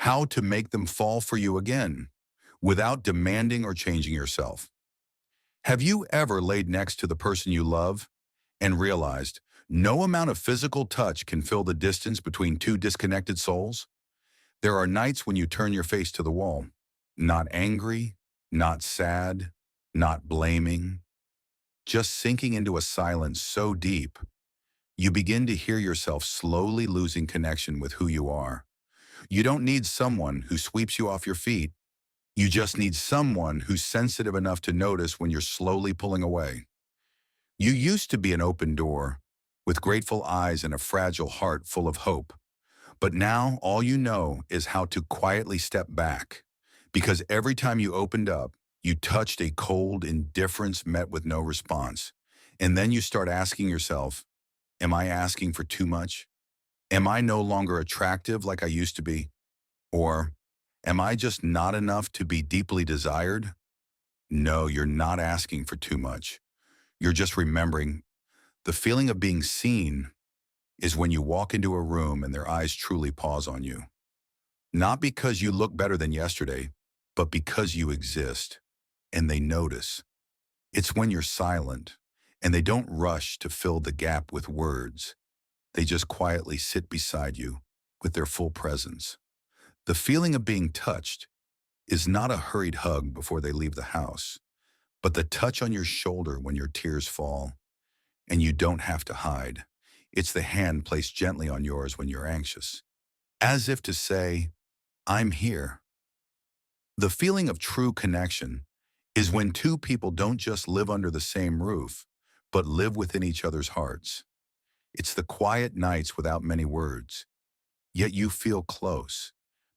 how to make them fall for you again without demanding or changing yourself. Have you ever laid next to the person you love and realized no amount of physical touch can fill the distance between two disconnected souls? There are nights when you turn your face to the wall, not angry, not sad, not blaming, just sinking into a silence so deep, you begin to hear yourself slowly losing connection with who you are. You don't need someone who sweeps you off your feet. You just need someone who's sensitive enough to notice when you're slowly pulling away. You used to be an open door, with grateful eyes and a fragile heart full of hope. But now all you know is how to quietly step back. Because every time you opened up, you touched a cold indifference met with no response. And then you start asking yourself, am I asking for too much? Am I no longer attractive like I used to be? Or am I just not enough to be deeply desired? No, you're not asking for too much. You're just remembering the feeling of being seen is when you walk into a room and their eyes truly pause on you. Not because you look better than yesterday, but because you exist and they notice. It's when you're silent and they don't rush to fill the gap with words. They just quietly sit beside you with their full presence. The feeling of being touched is not a hurried hug before they leave the house, but the touch on your shoulder when your tears fall and you don't have to hide. It's the hand placed gently on yours when you're anxious, as if to say, I'm here. The feeling of true connection is when two people don't just live under the same roof, but live within each other's hearts. It's the quiet nights without many words, yet you feel close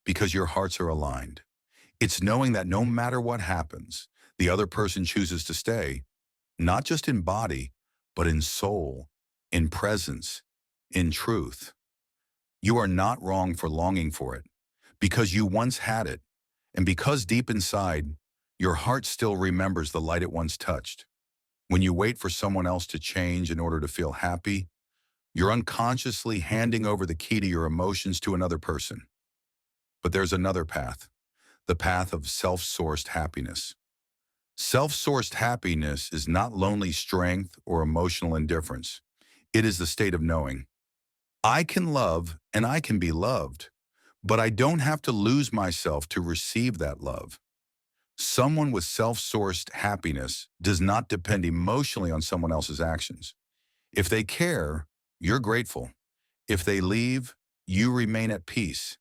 because your hearts are aligned. It's knowing that no matter what happens, the other person chooses to stay, not just in body, but in soul, in presence, in truth. You are not wrong for longing for it, because you once had it, and because deep inside, your heart still remembers the light it once touched. When you wait for someone else to change in order to feel happy, you're unconsciously handing over the key to your emotions to another person. But there's another path, the path of self-sourced happiness. Self-sourced happiness is not lonely strength or emotional indifference. It is the state of knowing, I can love and I can be loved, but I don't have to lose myself to receive that love. Someone with self-sourced happiness does not depend emotionally on someone else's actions. If they care, you're grateful. If they leave, you remain at peace.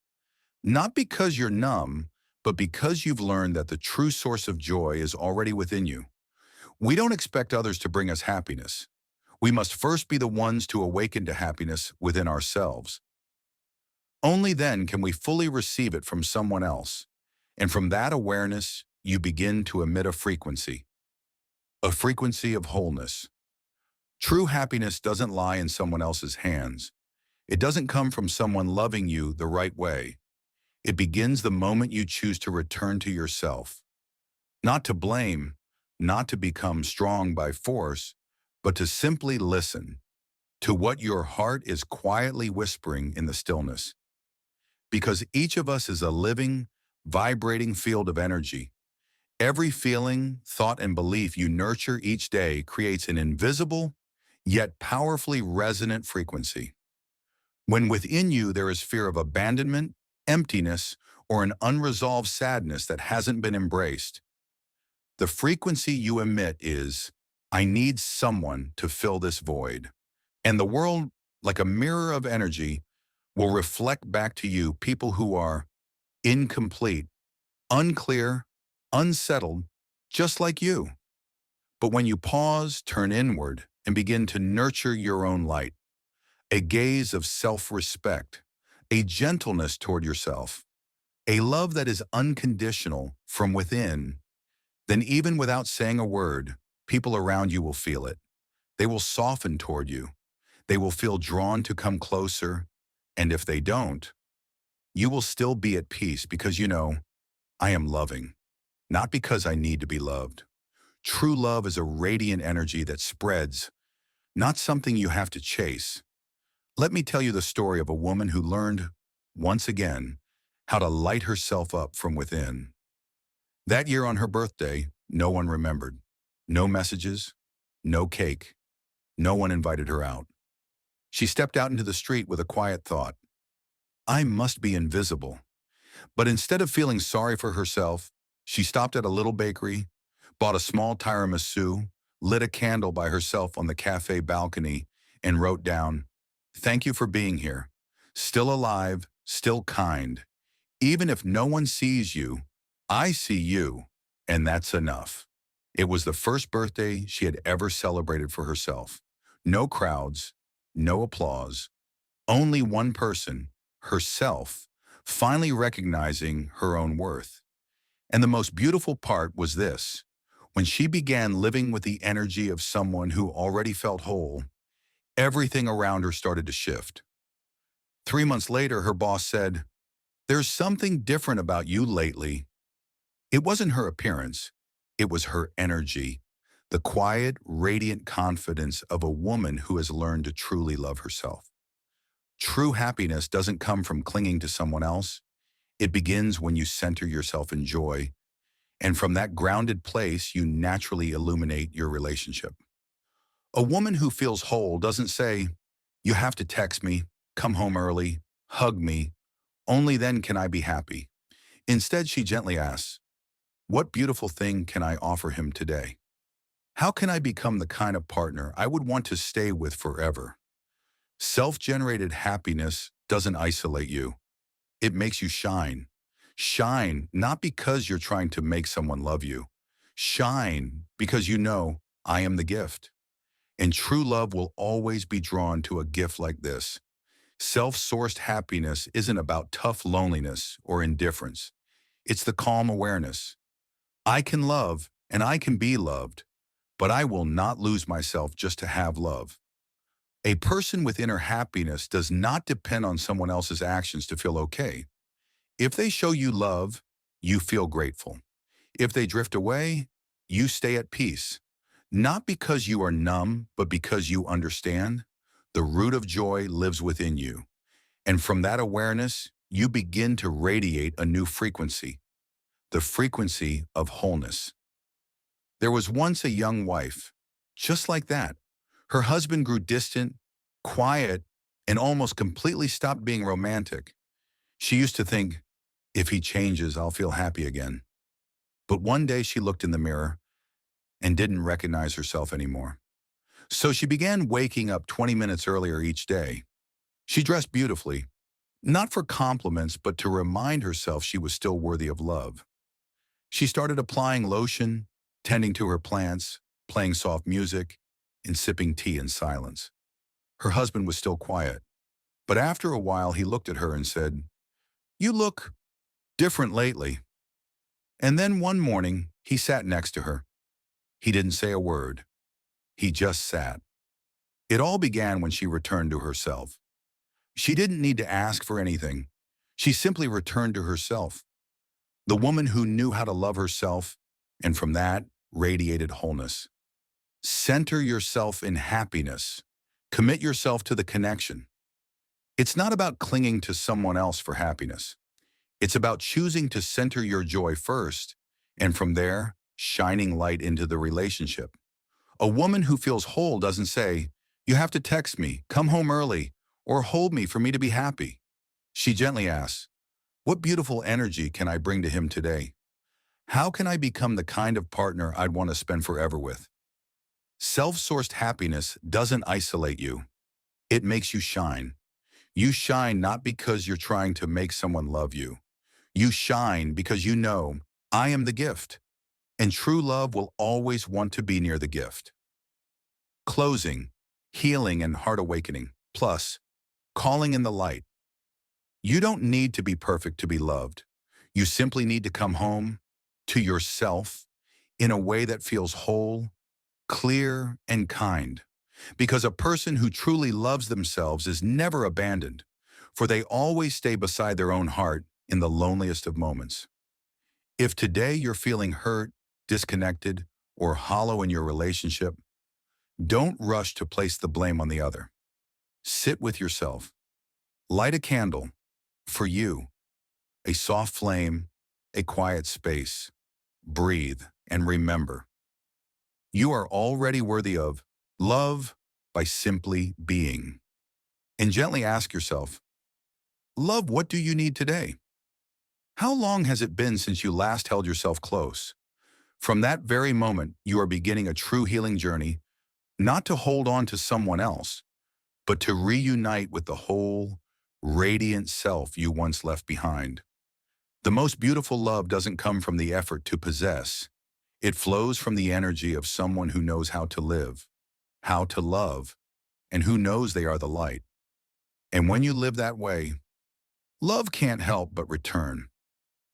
Not because you're numb, but because you've learned that the true source of joy is already within you. We don't expect others to bring us happiness. We must first be the ones to awaken to happiness within ourselves. Only then can we fully receive it from someone else. And from that awareness, you begin to emit a frequency of wholeness. True happiness doesn't lie in someone else's hands. It doesn't come from someone loving you the right way. It begins the moment you choose to return to yourself. Not to blame, not to become strong by force, but to simply listen to what your heart is quietly whispering in the stillness. Because each of us is a living, vibrating field of energy. Every feeling, thought, and belief you nurture each day creates an invisible, yet powerfully resonant frequency. When within you there is fear of abandonment, emptiness, or an unresolved sadness that hasn't been embraced, the frequency you emit is, I need someone to fill this void. And the world, like a mirror of energy, will reflect back to you people who are incomplete, unclear, unsettled, just like you. But when you pause, turn inward, and begin to nurture your own light, a gaze of self-respect, a gentleness toward yourself, a love that is unconditional from within, then even without saying a word, people around you will feel it. They will soften toward you. They will feel drawn to come closer. And if they don't, you will still be at peace because you know, I am loving, not because I need to be loved. True love is a radiant energy that spreads, not something you have to chase. Let me tell you the story of a woman who learned, once again, how to light herself up from within. That year on her birthday, no one remembered. No messages, no cake, no one invited her out. She stepped out into the street with a quiet thought. I must be invisible. But instead of feeling sorry for herself, she stopped at a little bakery, bought a small tiramisu, lit a candle by herself on the cafe balcony, and wrote down, "Thank you for being here. Still alive, still kind. Even if no one sees you, I see you, and that's enough." It was the first birthday she had ever celebrated for herself. No crowds, no applause, only one person, herself, finally recognizing her own worth. And the most beautiful part was this. When she began living with the energy of someone who already felt whole, everything around her started to shift. 3 months later, her boss said, "There's something different about you lately." It wasn't her appearance, it was her energy, the quiet, radiant confidence of a woman who has learned to truly love herself. True happiness doesn't come from clinging to someone else. It begins when you center yourself in joy, and from that grounded place, you naturally illuminate your relationship. A woman who feels whole doesn't say, "You have to text me, come home early, hug me, only then can I be happy." Instead, she gently asks, "What beautiful thing can I offer him today? How can I become the kind of partner I would want to stay with forever?" Self-generated happiness doesn't isolate you. It makes you shine. Shine not because you're trying to make someone love you. Shine because you know, I am the gift. And true love will always be drawn to a gift like this. Self-sourced happiness isn't about tough loneliness or indifference. It's the calm awareness. I can love and I can be loved, but I will not lose myself just to have love. A person with inner happiness does not depend on someone else's actions to feel okay. If they show you love, you feel grateful. If they drift away, you stay at peace. Not because you are numb, but because you understand. The root of joy lives within you. And from that awareness, you begin to radiate a new frequency, the frequency of wholeness. There was once a young wife, just like that. Her husband grew distant, quiet, and almost completely stopped being romantic. She used to think, if he changes, I'll feel happy again. But one day she looked in the mirror and didn't recognize herself anymore. So she began waking up 20 minutes earlier each day. She dressed beautifully, not for compliments, but to remind herself she was still worthy of love. She started applying lotion, tending to her plants, playing soft music, and sipping tea in silence. Her husband was still quiet, but after a while he looked at her and said, "You look different lately." And then one morning, he sat next to her. He didn't say a word. He just sat. It all began when she returned to herself. She didn't need to ask for anything. She simply returned to herself, the woman who knew how to love herself, and from that, radiated wholeness. Center yourself in happiness. Commit yourself to the connection. It's not about clinging to someone else for happiness. It's about choosing to center your joy first, and from there, shining light into the relationship. A woman who feels whole doesn't say, "You have to text me, come home early, or hold me for me to be happy." She gently asks, "What beautiful energy can I bring to him today? How can I become the kind of partner I'd want to spend forever with?" Self-sourced happiness doesn't isolate you. It makes you shine. You shine not because you're trying to make someone love you. You shine because you know, I am the gift. And true love will always want to be near the gift. Closing, healing and heart awakening, plus calling in the light. You don't need to be perfect to be loved. You simply need to come home to yourself in a way that feels whole, clear, and kind. Because a person who truly loves themselves is never abandoned, for they always stay beside their own heart in the loneliest of moments. If today you're feeling hurt, disconnected, or hollow in your relationship, don't rush to place the blame on the other. Sit with yourself. Light a candle for you. a soft flame, a quiet space. Breathe and remember, you are already worthy of love by simply being. And gently ask yourself, love, what do you need today? How long has it been since you last held yourself close? From that very moment, you are beginning a true healing journey, not to hold on to someone else, but to reunite with the whole, radiant self you once left behind. The most beautiful love doesn't come from the effort to possess. It flows from the energy of someone who knows how to live, how to love, and who knows they are the light. And when you live that way, love can't help but return.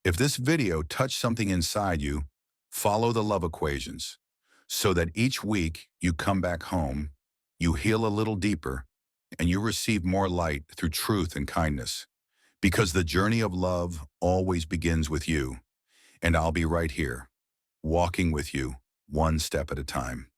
If this video touched something inside you, follow the love equations so that each week you come back home, you heal a little deeper, and you receive more light through truth and kindness. Because the journey of love always begins with you, and I'll be right here, walking with you, one step at a time.